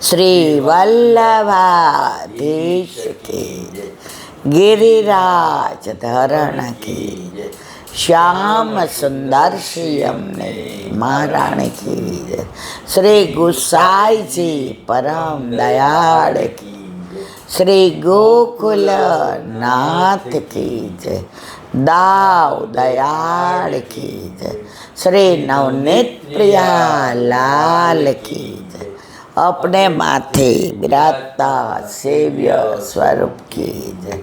શ્રી વલ્લભાધીશ કી, गिरिराज धरण की, श्याम सुंदर श्री अमने महाराण की, श्री गुसाई जी परम दयाल की, श्री गोकुल नाथ की जय, दाव दयाल की जय, श्री नवनीत प्रिया लाल की जय, अपने माथे बिराजता सेव्य स्वरूप की जय।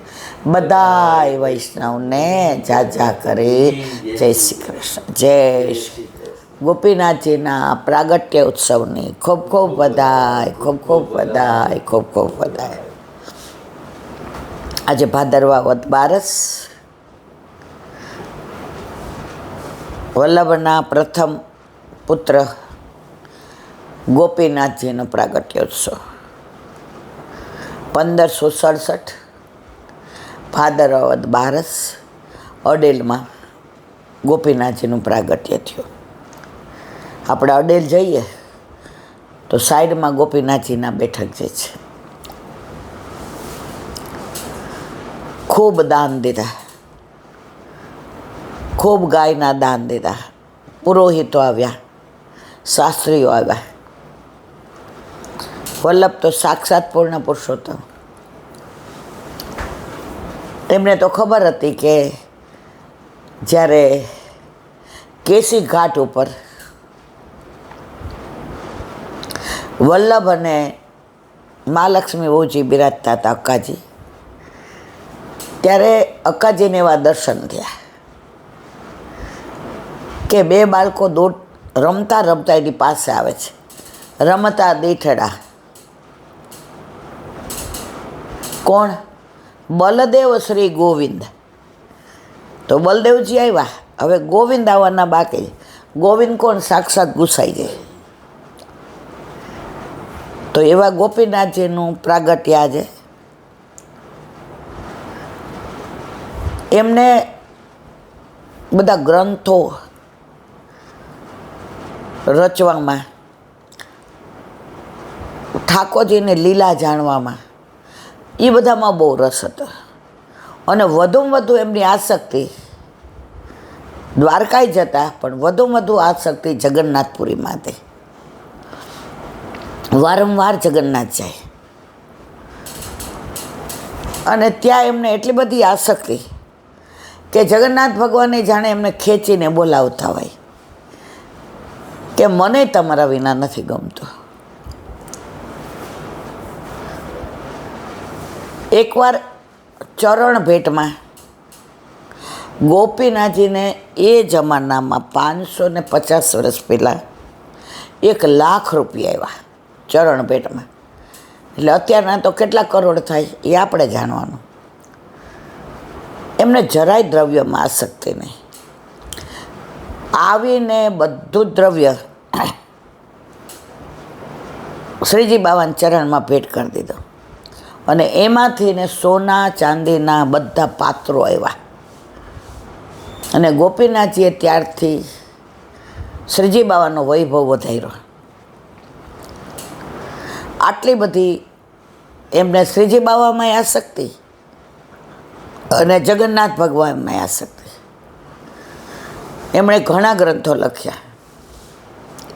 बधाई वैष्णव ने जाजा करे। जय श्री कृष्ण। जय श्री गोपीनाथ जी ना प्रागट्य उत्सव ने खूब खूब बधाई, खूब खूब बधाई, खूब खूब बधाई। आज भादरवा वद बारस, वल्लभना प्रथम पुत्र गोपीनाथ जी नो प्रागट्योत्सव 1567 भादरवा वद बारस अडेल में गोपीनाथ जी प्रागट्य थयो। આપણે અડેલ જઈએ તો સાઈડમાં ગોપીનાથજીના બેઠક જે છે, ખૂબ દાન દીધા, ખૂબ ગાયના દાન દીધા, પુરોહિતો આવ્યા, શાસ્ત્રીઓ આવ્યા। વલ્લભ તો સાક્ષાત પૂર્ણ પુરુષોત્તમ, તેમને તો ખબર હતી કે જ્યારે કેસી ઘાટ ઉપર વલ્લભ અને મહાલક્ષ્મી બહુજી બિરાજતા હતા અક્કાજી, ત્યારે અક્કાજીને એવા દર્શન થયા કે બે બાળકો દોડ રમતા રમતા એની પાસે આવે છે, રમતા દીઠડા। કોણ? બલદેવ શ્રી ગોવિંદ। તો બલદેવજી આવ્યા, હવે ગોવિંદ આવવાના બાકી। ગોવિંદ કોણ? સાક્ષાત ગુસાઈજી। તો એવા ગોપીનાથજીનું પ્રાગટ્ય આજે એમને બધા ગ્રંથો રચવામાં, ઠાકોરજીની લીલા જાણવામાં, એ બધામાં બહુ રસ હતો। અને વધુમાં વધુ એમની આસક્તિ દ્વારકાએ જતા, પણ વધુમાં વધુ આસક્તિ જગન્નાથપુરીમાં હતી। વારંવાર જગન્નાથ જાય અને ત્યાં એમને એટલી બધી આસક્તિ કે જગન્નાથ ભગવાને જાણે એમને ખેંચીને બોલાવતા હોય કે મને તમારા વિના નથી ગમતું। એકવાર ચરણ ભેટમાં ગોપીનાથજીને એ જમાનામાં 550 વર્ષ પહેલાં 1 લાખ રૂપિયા આવ્યા ચરણ ભેટમાં। એટલે અત્યારના તો કેટલા કરોડ થાય એ આપણે જાણવાનું। એમને જરાય દ્રવ્યમાં આસક્તિ નહીં, આવીને બધું દ્રવ્ય શ્રીજી બાવાના ચરણમાં ભેટ કરી દીધો। અને એમાંથી ને સોના ચાંદીના બધા પાત્રો આવ્યા। અને ગોપીનાથજીએ ત્યારથી શ્રીજી બાવાનો વૈભવ વધાર્યો। આટલી બધી એમને શ્રીજી બાવામાં આસક્તિ અને જગન્નાથ ભગવાનમાં આસક્તિ। એમણે ઘણા ગ્રંથો લખ્યા,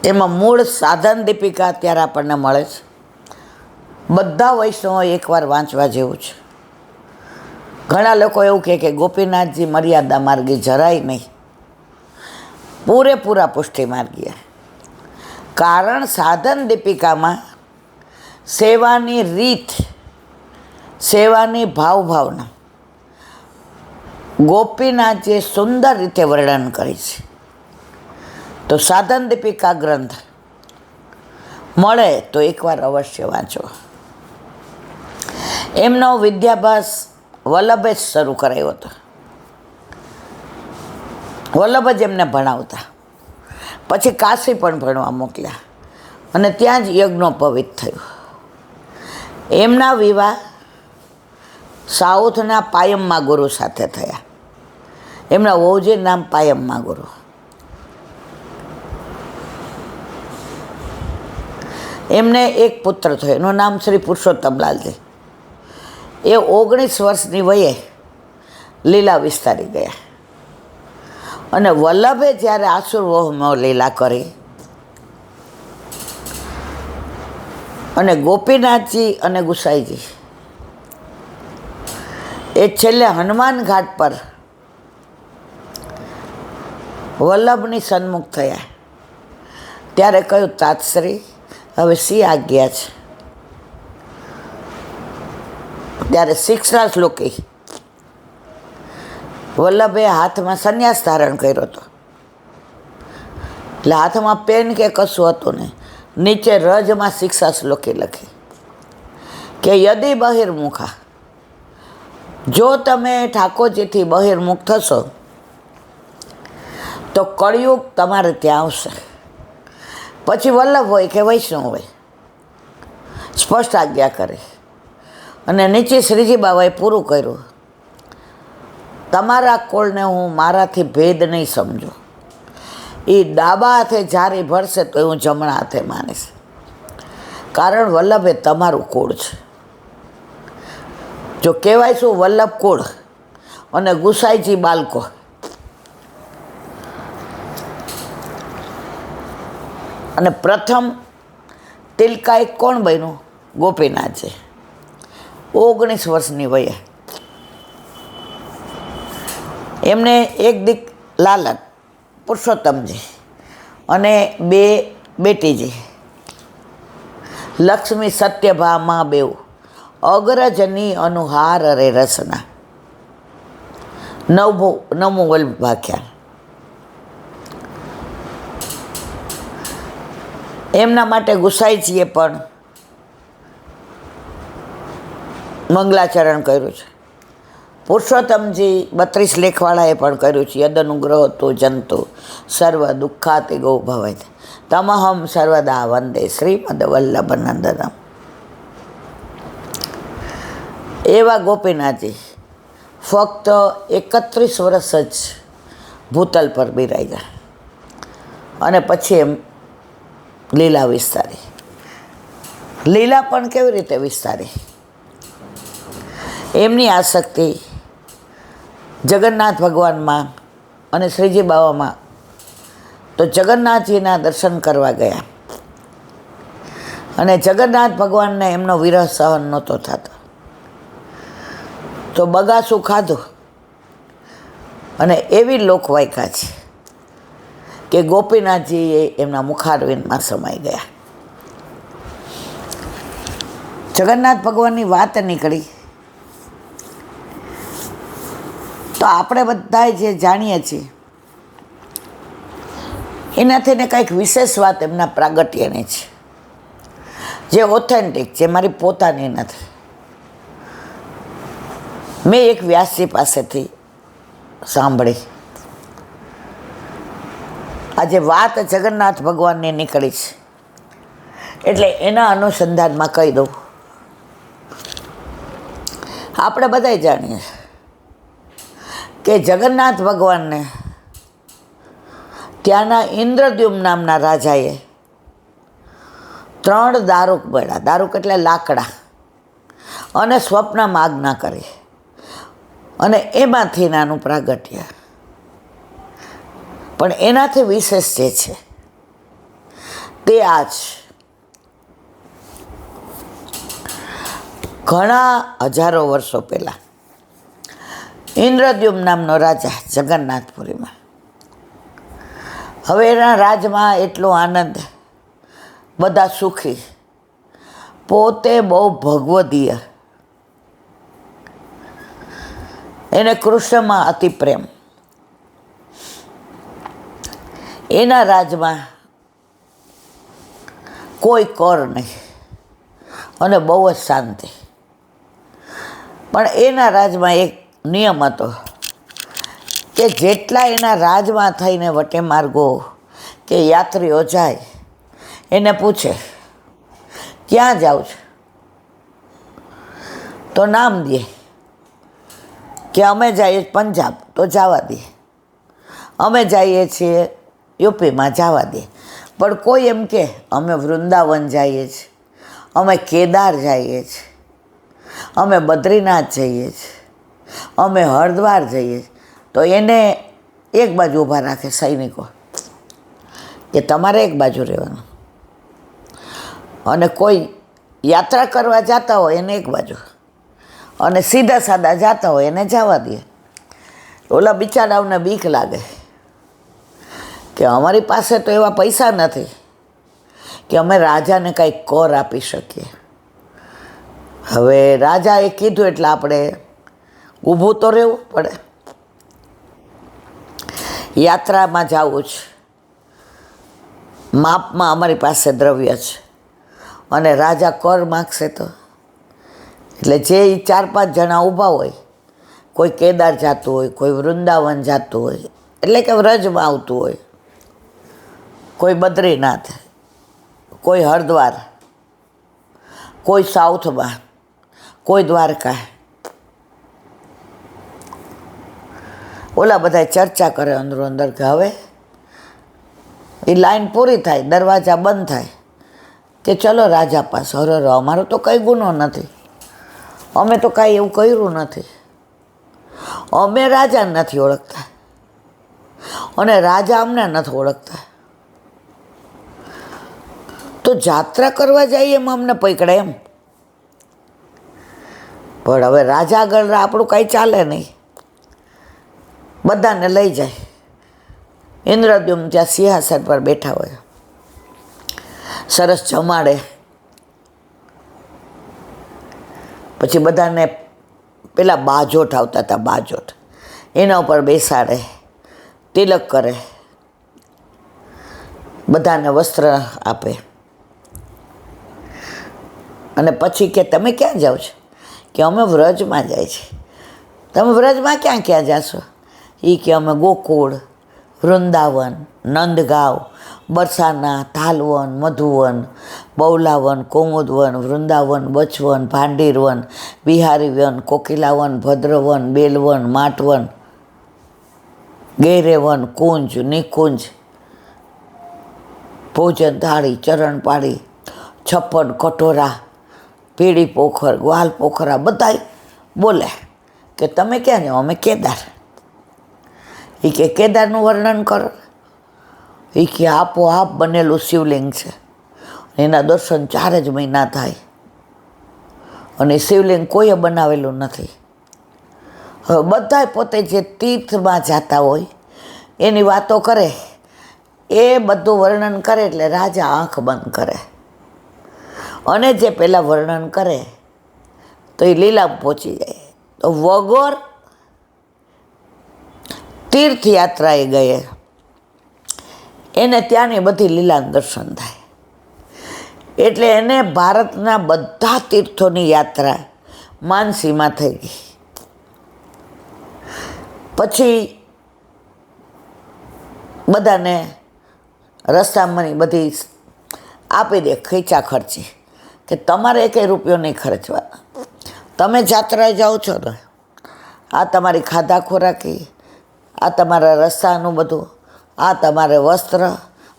એમાં મૂળ સાધન દીપિકા અત્યારે આપણને મળે છે। બધા વૈષ્ણવો એકવાર વાંચવા જેવું છે। ઘણા લોકો એવું કહે કે ગોપીનાથજી મર્યાદા માર્ગી જરાય નહીં, પૂરેપૂરા પુષ્ટિ માર્ગીયા। કારણ સાધન દીપિકામાં સેવાની રીત, સેવાની ભાવના ગોપીનાથજીએ સુંદર રીતે વર્ણન કરી છે। તો સાધન દીપિકા ગ્રંથ મળે તો એકવાર અવશ્ય વાંચો। એમનો વિદ્યાભ્યાસ વલ્લભે જ શરૂ કરાયો હતો। વલ્લભ જ એમને ભણાવતા, પછી કાશી પણ ભણવા મોકલ્યા અને ત્યાં જ યજ્ઞોપવિત થયું। એમના વિવાહ સાઉથના પાયમ્મા ગુરુ સાથે થયા। એમના વહુજી નામ પાયમ્મા ગુરુ। એમને એક પુત્ર થયો, એનું નામ શ્રી પુરુષોત્તમલાલજી. એ 19 વર્ષની વયે લીલા વિસ્તારી ગયા. અને વલ્લભે જ્યારે આસુરવોહમાં લીલા કરી અને ગોપીનાથજી અને ગુસાઈજી એ છેલ્લે હનુમાન ઘાટ પર વલ્લભની સન્મુખ થયા ત્યારે કહ્યું, તાતશ્રી હવે શી આજ્ઞા છે? ત્યારે 6 શ્લોકી વલ્લભે હાથમાં સંન્યાસ ધારણ કર્યો હતો, એટલે હાથમાં પેન કે કશું હતું નહીં. નીચે રજમાં 6 શ્લોકી લખી કે યદિ બહિર્મુખા, જો તમે ઠાકોરજીથી બહિર્મુખ થશો તો કળિયુગ તમારે ત્યાં આવશે. પછી વલ્લભ હોય કે વૈષ્ણવ હોય સ્પષ્ટ આજ્ઞા કરે. અને નીચે શ્રીજી બાબાએ પૂરું કર્યું, તમારા કોળને હું મારાથી ભેદ નહીં સમજું. એ ડાબા હાથે જારી ભરશે તો હું જમણા હાથે માનીશ, કારણ વલ્લભ એ તમારું કુળ છે. જો કહેવાય શું વલ્લભ કુળ અને ગુસાઈજી બાળકો. અને પ્રથમ તિલકાય કોણ બન્યું? ગોપીનાથજી, 19 વર્ષની વયે. એમને એક દીક લાલન પુરુષોત્તમજી અને 2 બેટીજી લક્ષ્મી સત્યભામા બેઉ અગ્રજની અનુહાર રે રસના. 9મું વલ્લભાખ્યાન. એમના માટે ગુસાઈજીએ પણ મંગલાચરણ કર્યું છે. પુરુષોત્તમજી 32 લેખવાળાએ પણ કર્યું છે. યદનુગ્રહ તો જંતુ સર્વ દુઃખાતિ ગૌ ભવત તમહમ સર્વદા વંદે શ્રીમદ વલ્લભ નંદનમ. એવા ગોપીનાથજી ફક્ત 31 વર્ષ જ ભૂતલ પર બિરાજ્યા અને પછી એમ લીલા વિસ્તારી. લીલા પણ કેવી રીતે વિસ્તારી? એમની આસક્તિ જગન્નાથ ભગવાનમાં અને શ્રીજી બાબામાં. તો જગન્નાથજીના દર્શન કરવા ગયા અને જગન્નાથ ભગવાનને એમનો વિરહ સહન નહોતો થતો, તો બગાસું ખાધું અને એવી લોકવાયકા છે કે ગોપીનાથજી એમના મુખારવિંદમાં સમાઈ ગયા. જગન્નાથ ભગવાનની વાત નીકળી તો આપણે બધા જે જાણીએ છીએ એનાથી ને કંઈક વિશેષ વાત એમના પ્રાગટ્યની છે, જે ઓથેન્ટિક છે, મારી પોતાની નથી. મેં એક વ્યાસજી પાસેથી સાંભળી. આજે વાત જગન્નાથ ભગવાનની નીકળી છે એટલે એના અનુસંધાનમાં કહી દઉં. આપણે બધાય જાણીએ કે જગન્નાથ ભગવાનને ત્યાંના ઇન્દ્રદ્યુમ્ન નામના રાજાએ 3 દારૂક મળ્યા. દારૂક એટલે લાકડા, અને સ્વપ્નમાં આજ્ઞા કરી અને એમાંથી નાનું પ્રાગટ્ય. પણ એનાથી વિશેષ જે છે તે આ જ ઘણા હજારો વર્ષો પહેલાં ઇન્દ્રદ્યુમ્ન નામનો રાજા જગન્નાથપુરીમાં. હવે એના રાજમાં એટલો આનંદ, બધા સુખી, પોતે બહુ ભગવદીય, એને કૃષ્ણમાં અતિ પ્રેમ. એના રાજમાં કોઈ કર નહીં અને બહુ જ શાંતિ. પણ એના રાજમાં એક નિયમ હતો કે જેટલા એના રાજમાં થઈને વટે માર્ગો કે યાત્રીઓ જાય એને પૂછે ક્યાં જાઉં છે, તો નામ દે કે અમે જઈએ પંજાબ, તો જવા દે. અમે જઈએ છીએ યુપીમાં, જવા દે. પણ કોઈ એમ કે અમે વૃંદાવન જઈએ છીએ, અમે કેદાર જઈએ છીએ, અમે બદ્રીનાથ જઈએ છીએ, અમે હરિદ્વાર જઈએ છીએ, તો એને એક બાજુ ઊભા રાખે સૈનિકો કે તમારે એક બાજુ રહેવાનું, અને કોઈ યાત્રા કરવા જતા હોય એને એક બાજુ, અને સીધા સાદા જતા હોય એને જવા દે. ઓલા બિચારાઓને બીક લાગે કે અમારી પાસે તો એવા પૈસા નથી કે અમે રાજાને કાંઈ કર આપી શકીએ. હવે રાજાએ કીધું એટલે આપણે ઊભું તો રહેવું પડે. યાત્રામાં જવું છે, માપમાં અમારી પાસે દ્રવ્ય છે, અને રાજા કર માગશે તો, એટલે જે 4-5 જણા ઊભા હોય, કોઈ કેદાર જતું હોય, કોઈ વૃંદાવન જતું હોય, એટલે કે વ્રજમાં આવતું હોય, કોઈ બદ્રીનાથ, કોઈ હરિદ્વાર, કોઈ સાઉથમાં, કોઈ દ્વારકા, ઓલા બધા ચર્ચા કરે અંદરો અંદર કે હવે એ લાઈન પૂરી થાય, દરવાજા બંધ થાય કે ચલો રાજા પાસે. અરે અમારો તો કંઈ ગુનો નથી, અમે તો કાંઈ એવું કર્યું નથી, અમે રાજાને નથી ઓળખતા અને રાજા અમને નથી ઓળખતા, તો જાત્રા કરવા જઈએ એમ અમને પકડે એમ. પણ હવે રાજા આગળ આપણું કાંઈ ચાલે નહીં, બધાને લઈ જાય. ઇન્દ્રદ્યુમ્ન ત્યાં સિંહાસન પર બેઠા હોય, સરસ જમાડે, પછી બધાને પેલા બાજોટ આવતા હતા, બાજોટ એના ઉપર બેસાડે, તિલક કરે, બધાને વસ્ત્ર આપે, અને પછી કે તમે ક્યાં જાઓ છો? કે અમે વ્રજમાં જાય છે. તમે વ્રજમાં ક્યાં ક્યાં જાશો? એ કે અમે ગોકુળ, વૃંદાવન, નંદગાંવ, બરસાના, થાલવન, મધુવન, બૌલાવન, કૌમુદવન, વૃંદાવન, બચવન, ભાંડીરવન, બિહારીવન, કોકિલાવન, ભદ્રવન, બેલવન, માટવન, ગેરેવન, કુંજ, નિકુંજ, ભોજન થાળી, ચરણ પાળી, 56 કટોરા, પીળી પોખર, ગ્વાલ પોખરા, બધા બોલે કે તમે ક્યાં જાઓ? અમે કેદાર. એ કે કેદારનું વર્ણન કરો. એ કે આપોઆપ બનેલું શિવલિંગ છે, એના દર્શન 4 જ મહિના થાય, અને શિવલિંગ કોઈએ બનાવેલું નથી. હવે બધાય પોતે જે તીર્થમાં જતા હોય એની વાતો કરે, એ બધું વર્ણન કરે એટલે રાજા આંખ બંધ કરે, અને જે પહેલાં વર્ણન કરે તો એ લીલામાં પહોંચી જાય. તો વગર તીર્થયાત્રાએ ગયે એને ત્યાંની બધી લીલાનું દર્શન થાય. એટલે એને ભારતના બધા તીર્થોની યાત્રા માનસીમાં થઈ ગઈ. પછી બધાને રસ્તામાંની બધી આપી દે ખીચા ખર્ચી કે તમારે એકેય રૂપિયો નહીં ખર્ચવાનો, તમે જાત્રાએ જાઓ છો ને, આ તમારી ખાધા ખોરાકી, આ તમારા રસ્તાનું બધું, આ તમારે વસ્ત્ર,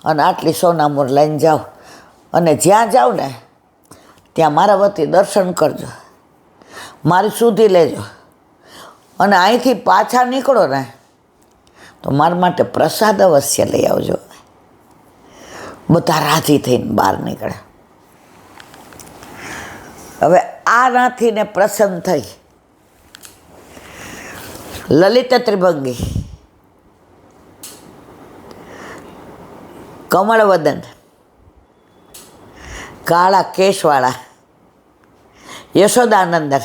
અને આટલી સોનામોર લઈને જાઓ, અને જ્યાં જાઓ ને ત્યાં મારા વતી દર્શન કરજો, મારી સુધી લેજો, અને અહીંથી પાછા નીકળો ને તો મારા માટે પ્રસાદ અવશ્ય લઈ આવજો. બધા રાજી થઈને બહાર નીકળે. હવે આનાથી ને પ્રસન્ન થઈ લલિત ત્રિભંગી, કમળવદન, કાળા કેશવાળા, યશોદાનંદર,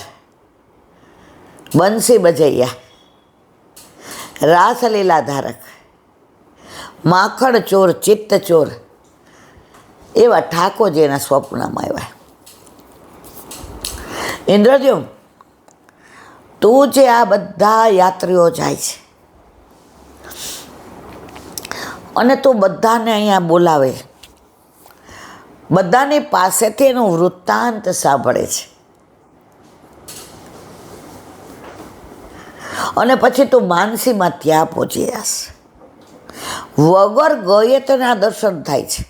બંસી બજૈયા, રાસલીલા ધારક, માખણ ચોર, ચિત્ત ચોર, એવા ઠાકોરજીના સ્વપ્નમાં આવ્યા. ઇન્દ્રદ્યુમ્ન, તું જે આ બધા યાત્રીઓ જાય છે અને તું બધાને અહીંયા બોલાવે, બધાની પાસેથી એનું વૃત્તાંત સાંભળે છે, અને પછી તું માનસીમાં ત્યાં પહોંચી જાશ, વગર ગયે તને આ દર્શન થાય છે.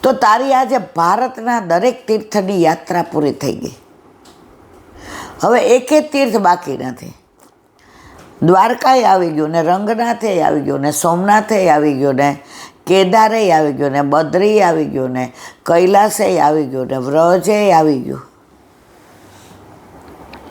તો તારી આજે ભારતના દરેક તીર્થની યાત્રા પૂરી થઈ ગઈ. હવે એકે તીર્થ બાકી નથી. દ્વારકાએ આવી ગયું ને, રંગનાથે આવી ગયું ને, સોમનાથે આવી ગયું ને, કેદારે આવી ગયું ને, બદ્રી આવી ગયું ને, કૈલાસે આવી ગયું ને, વ્રજે આવી ગયું.